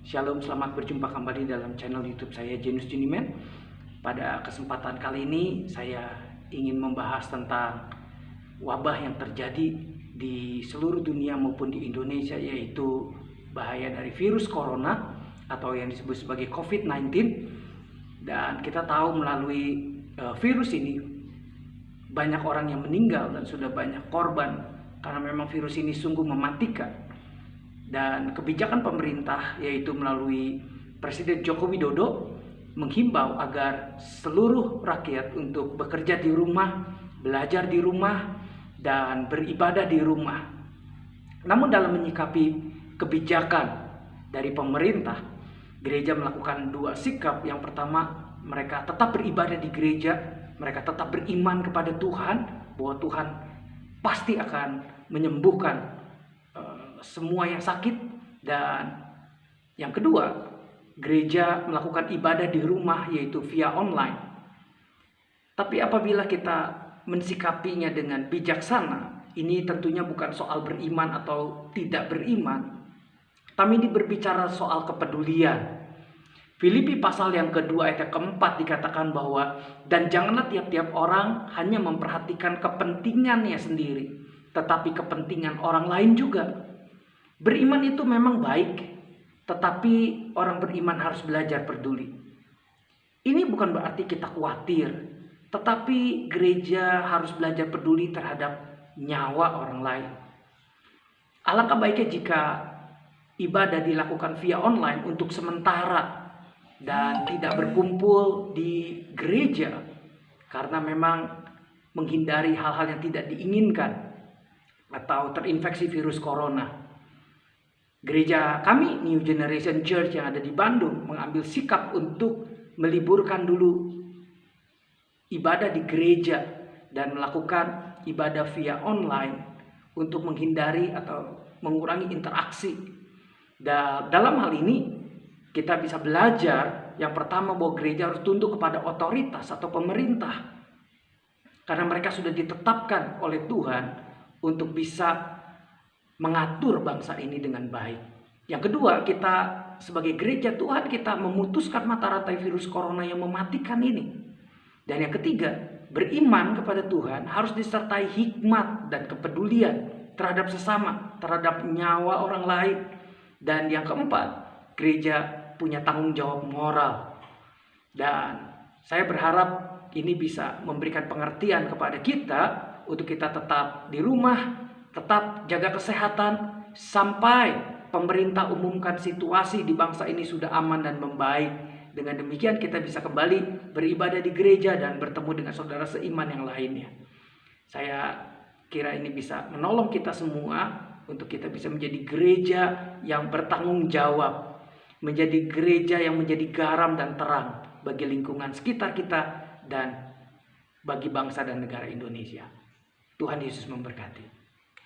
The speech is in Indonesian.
Shalom, selamat berjumpa kembali dalam channel YouTube saya, Genus Juniman. Pada kesempatan kali ini saya ingin membahas tentang wabah yang terjadi di seluruh dunia maupun di Indonesia, yaitu bahaya dari virus corona atau yang disebut sebagai COVID-19. Dan kita tahu melalui virus ini banyak orang yang meninggal dan sudah banyak korban karena memang virus ini sungguh mematikan. Dan kebijakan pemerintah, yaitu melalui Presiden Joko Widodo, menghimbau agar seluruh rakyat untuk bekerja di rumah, belajar di rumah, dan beribadah di rumah. Namun dalam menyikapi kebijakan dari pemerintah, gereja melakukan dua sikap. Yang pertama, mereka tetap beribadah di gereja, mereka tetap beriman kepada Tuhan, bahwa Tuhan pasti akan menyembuhkan semua yang sakit. Dan yang kedua, gereja melakukan ibadah di rumah, yaitu via online. Tapi apabila kita mensikapinya dengan bijaksana, ini tentunya bukan soal beriman atau tidak beriman, tapi ini berbicara soal kepedulian. Filipi pasal yang kedua ayat keempat dikatakan bahwa, dan janganlah tiap-tiap orang hanya memperhatikan kepentingannya sendiri, tetapi kepentingan orang lain juga. Beriman itu memang baik, tetapi orang beriman harus belajar peduli. Ini bukan berarti kita khawatir, tetapi gereja harus belajar peduli terhadap nyawa orang lain. Alangkah baiknya jika ibadah dilakukan via online untuk sementara dan tidak berkumpul di gereja, karena memang menghindari hal-hal yang tidak diinginkan atau terinfeksi virus corona. Gereja kami, New Generation Church yang ada di Bandung, mengambil sikap untuk meliburkan dulu ibadah di gereja dan melakukan ibadah via online untuk menghindari atau mengurangi interaksi. Dan dalam hal ini kita bisa belajar yang pertama bahwa gereja harus tunduk kepada otoritas atau pemerintah, karena mereka sudah ditetapkan oleh Tuhan untuk bisa mengatur bangsa ini dengan baik. Yang kedua, kita sebagai gereja Tuhan, kita memutuskan mata rantai virus corona yang mematikan ini. Dan yang ketiga, beriman kepada Tuhan harus disertai hikmat dan kepedulian terhadap sesama, terhadap nyawa orang lain. Dan yang keempat, gereja punya tanggung jawab moral. Dan saya berharap ini bisa memberikan pengertian kepada kita untuk kita tetap di rumah, tetap jaga kesehatan sampai pemerintah umumkan situasi di bangsa ini sudah aman dan membaik. Dengan demikian kita bisa kembali beribadah di gereja dan bertemu dengan saudara seiman yang lainnya. Saya kira ini bisa menolong kita semua untuk kita bisa menjadi gereja yang bertanggung jawab, menjadi gereja yang menjadi garam dan terang bagi lingkungan sekitar kita dan bagi bangsa dan negara Indonesia. Tuhan Yesus memberkati.